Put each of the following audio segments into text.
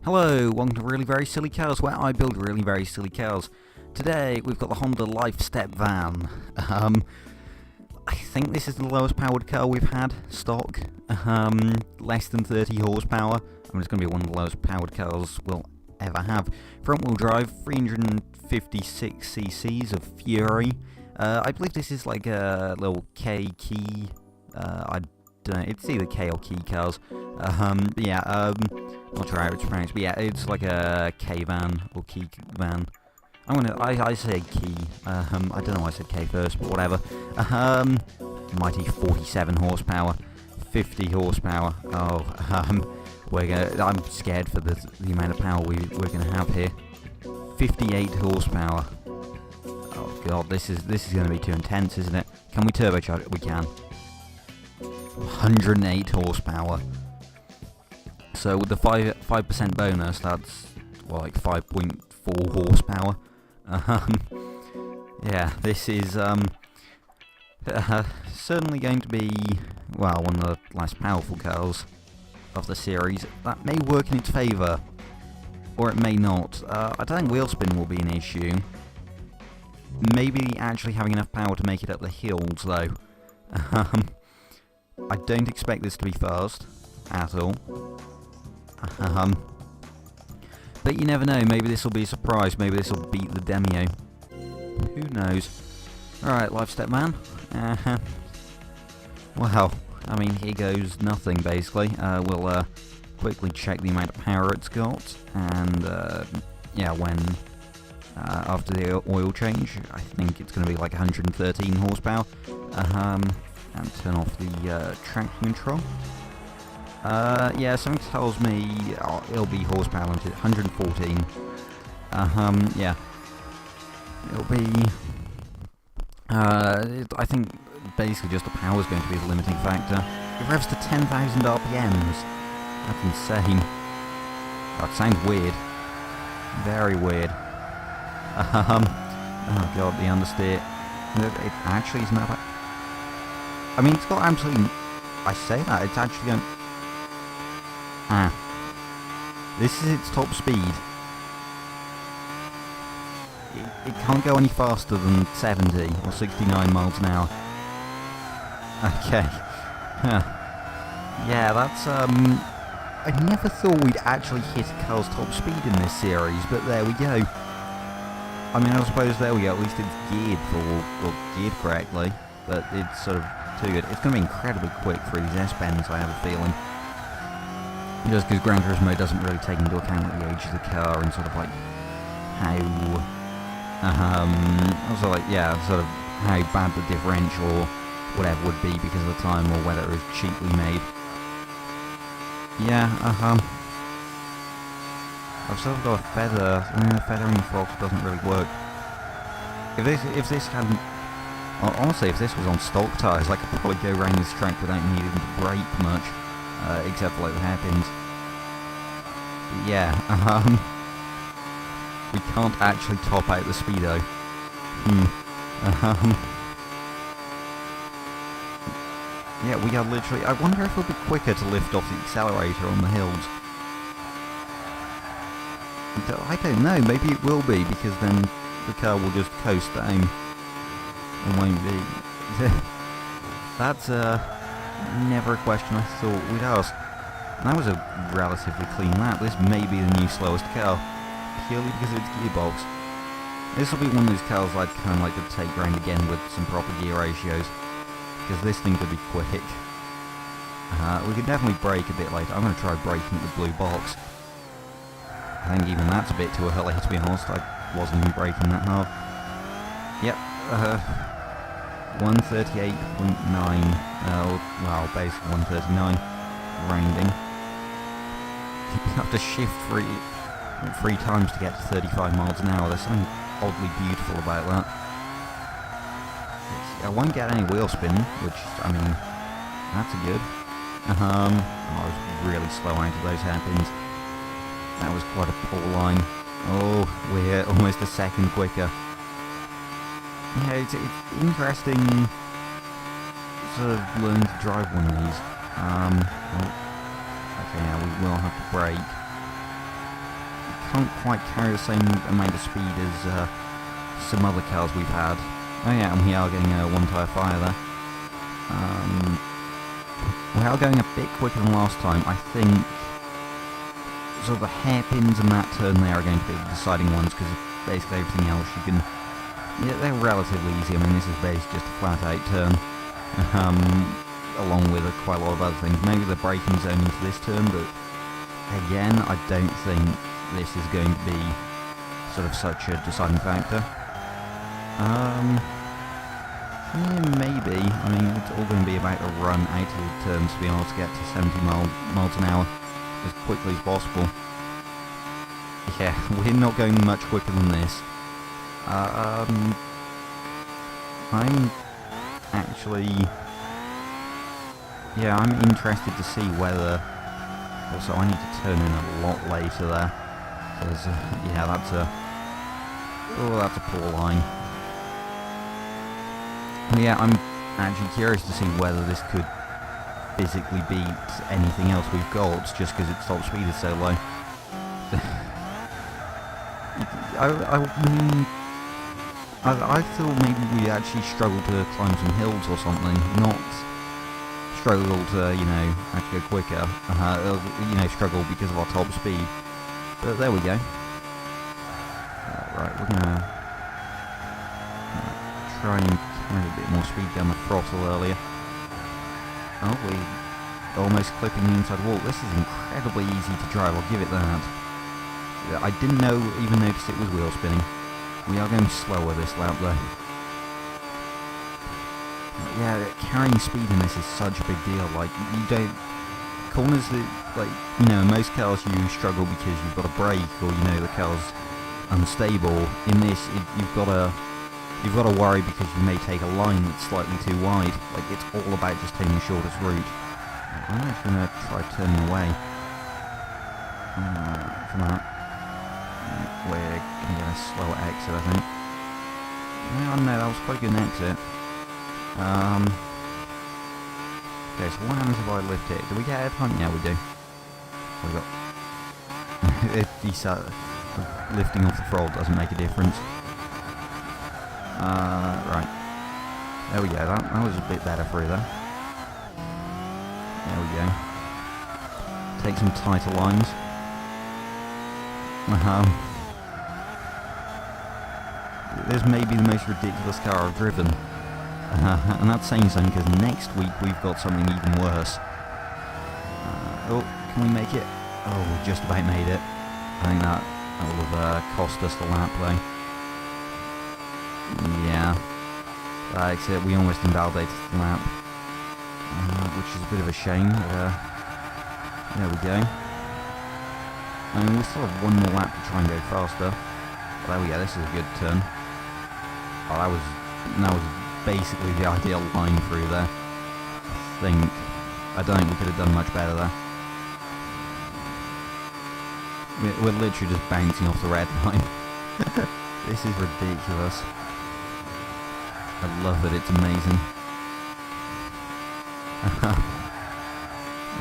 Hello, welcome to Really Very Silly Cars, where I build really very silly cars. Today we've got the Honda Life Step Van. I think this is the lowest powered car we've had stock. Less than 30 horsepower. I mean, it's going to be one of the lowest powered cars we'll ever have. Front wheel drive, 356 cc's of Fury. I believe this is like a little K key. I don't know, it's either K or key cars. Not sure how it's pronounced, but yeah, it's like a K van or key van. I say key. I don't know why I said K first, but whatever. Mighty 47 horsepower, 50 horsepower. Oh, I'm scared for the amount of power we're gonna have here. 58 horsepower. Oh god, this is gonna be too intense, isn't it? Can we turbocharge it? We can. 108 horsepower. So with the 5% bonus, that's well, like 5.4 horsepower. Yeah, this is certainly going to be, well, one of the less powerful cars of the series. That may work in its favour, or it may not. I don't think wheel spin will be an issue. Maybe actually having enough power to make it up the hills, though. I don't expect this to be fast at all. But you never know, maybe this will be a surprise, maybe this will beat the Demio. Who knows? Alright, Life Step Man. Well, I mean, here goes nothing, basically. We'll quickly check the amount of power it's got, and yeah, when after the oil change, I think it's going to be like 113 horsepower. And turn off the traction control. Yeah, something tells me it'll be horsepower limited, 114. Yeah. It'll be... I think basically just the power is going to be the limiting factor. It revs to 10,000 RPMs. That's insane. That sounds weird. Very weird. Oh god, the understeer. It actually isn't that bad. I mean, it's got absolutely... I say that, it's actually going... This is its top speed. It can't go any faster than 70 or 69 miles an hour. Okay. Yeah, that's, I never thought we'd actually hit a car's top speed in this series, but there we go. I mean, I suppose there we go, at least it's geared geared correctly, but it's sort of too good. It's going to be incredibly quick for these S-bends, I have a feeling. Just because Gran Turismo doesn't really take into account the age of the car and sort of like how, also like, yeah, sort of how bad the differential or whatever would be because of the time, or whether it was cheaply made. Yeah, I've sort of got a feather. I mean, the feathering fox doesn't really work. If this hadn't, honestly, if this was on stock tyres, I could probably go around this track without needing to brake much, except for like the hairpins. But yeah, we can't actually top out the speedo. Yeah, we are literally... I wonder if it'll be quicker to lift off the accelerator on the hills. I don't know, maybe it will be, because then the car will just coast down. It won't be. That's never a question I thought we'd ask. That was a relatively clean lap. This may be the new slowest car, purely because of its gearbox. This will be one of those cars I'd kind of like to take round again with some proper gear ratios, because this thing could be quick. We could definitely brake a bit later. I'm going to try braking at the blue box. I think even that's a bit too early, to be honest. I wasn't even braking that hard. Yep. 138.9. Well, basically 139. Rounding. You have to shift three times to get to 35 miles an hour. There's something oddly beautiful about that. I won't get any wheel spin, which, I mean, that's a good. I was really slow out of those hairpins. That was quite a poor line. Oh, we're almost a second quicker. Yeah, it's interesting sort of learning to drive one of these. Well, okay, now we will have to brake. can't quite carry the same amount of speed as some other cars we've had. Oh yeah, and we are getting a one-tyre fire there. We are going a bit quicker than last time. I think sort of the hairpins and that turn there are going to be the deciding ones, because basically everything else you can... Yeah, they're relatively easy. I mean, this is basically just a flat-out turn, along with quite a lot of other things. Maybe the braking zone into this turn, but again, I don't think this is going to be sort of such a deciding factor. Yeah, maybe. I mean, it's all going to be about a run out of the turns to be able to get to 70 miles an hour as quickly as possible. Yeah, we're not going much quicker than this. I'm actually... Yeah, I'm interested to see whether... Also, I need to turn in a lot later there. Because, yeah, that's a... Oh, that's a poor line. Yeah, I'm actually curious to see whether this could physically beat anything else we've got, just because its top speed is so low. I thought maybe we actually struggled to climb some hills or something, not struggle to, you know, actually go quicker, you know, struggle because of our top speed. But there we go. Right, we're gonna try and carry a bit more speed down the throttle earlier. Oh, we're almost clipping the inside wall. This is incredibly easy to drive, I'll give it that. I didn't even notice it was wheel spinning. We are going slower this lap though. Yeah, carrying speed in this is such a big deal. Like, you don't... Corners that, like, you know, in most cars you struggle because you've got a brake or, you know, the car's unstable. In this, you've got to worry because you may take a line that's slightly too wide. Like, it's all about just taking the shortest route. I'm actually going to try turning away from that. We're going to get a slower exit, I think. Oh no, that was quite a good exit. Okay, so what happens if I lift it? Do we get air time? Yeah, we do. We got... lifting off the throttle doesn't make a difference. Right. There we go, that was a bit better through there. There we go. Take some tighter lines. This may be the most ridiculous car I've driven. And that's saying something, because next week we've got something even worse. Oh, can we make it? Oh, we just about made it. I think that will have cost us the lap though. Yeah. That's it, we almost invalidated the lap. Which is a bit of a shame. There we go. I mean, we still have one more lap to try and go faster. But there we go, this is a good turn. Oh, that was basically the ideal line through there. I don't think we could have done much better there. We're literally just bouncing off the red line. This is ridiculous. I love it, it's amazing.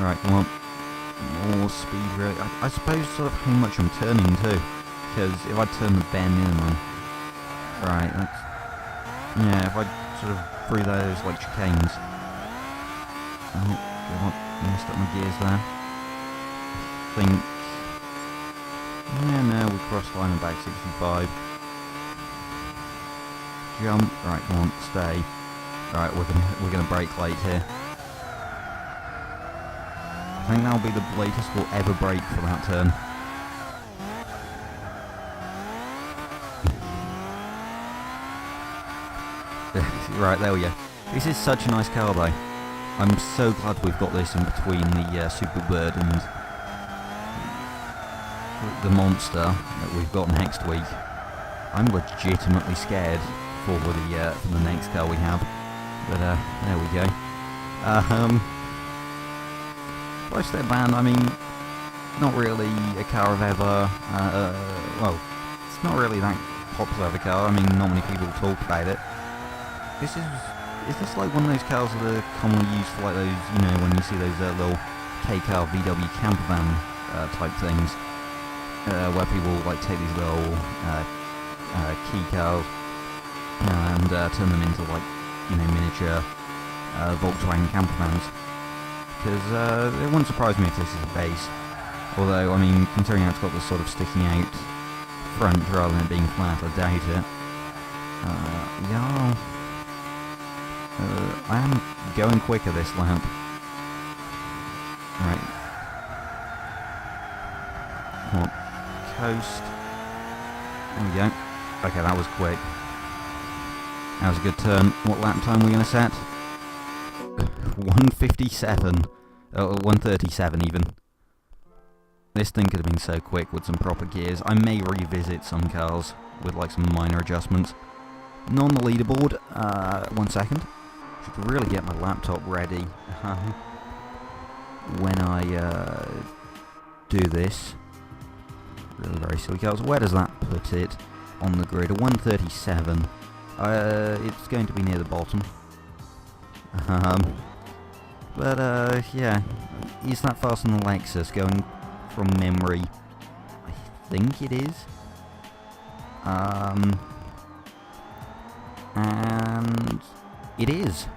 Alright, come on. More speed really. I suppose sort of how much I'm turning too. Because if I turn the bare minimum... Right, that's... Yeah, if I sort of threw those like chicanes. Oh, God, messed up my gears there. I think... Yeah, no, we crossed the line at about 65. Jump. Right, come on, stay. Right, we're gonna brake late here. I think that'll be the latest we'll ever brake for that turn. Right, there we go. This is such a nice car though. I'm so glad we've got this in between the Superbird and the monster that we've got next week. I'm legitimately scared for the next car we have. But there we go. Five-step van, I mean, not really a car I've ever... well, it's not really that popular of a car. I mean, not many people talk about it. Is this like one of those cars that are commonly used for like those, you know, when you see those little K-car VW camper van type things? where people like take these little key cars and turn them into like, you know, miniature Volkswagen campervans. Because it wouldn't surprise me if this is a base. Although, I mean, considering how it's got this sort of sticking out front rather than it being flat, I doubt it. Yeah. I am going quicker this lap. Right. Come on. Coast. There we go. Okay, that was quick. That was a good turn. What lap time are we going to set? 157. 137 even. This thing could have been so quick with some proper gears. I may revisit some cars with like some minor adjustments. Not on the leaderboard. 1 second. Should really get my laptop ready when I do this. Really very silly cars. Where does that put it on the grid? A 137. It's going to be near the bottom. But yeah, is that faster than the Lexus? Going from memory, I think it is. And it is.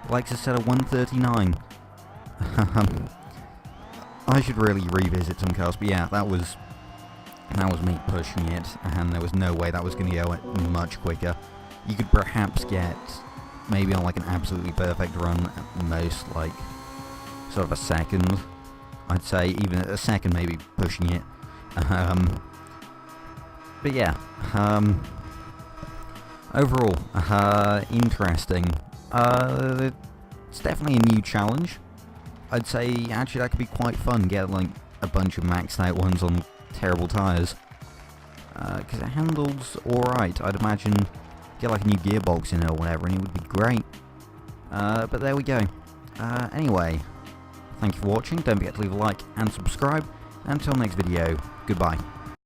Lexus said a 139. I should really revisit some cars, but yeah, that was me pushing it, and there was no way that was going to go much quicker. You could perhaps get maybe on like an absolutely perfect run at most like sort of a second. I'd say even a second maybe pushing it. But yeah, overall, interesting. It's definitely a new challenge. I'd say actually that could be quite fun, get like a bunch of maxed out ones on terrible tyres. Because it handles alright. I'd imagine get like a new gearbox in it or whatever and it would be great. But there we go. Anyway, thank you for watching. Don't forget to leave a like and subscribe. Until next video, goodbye.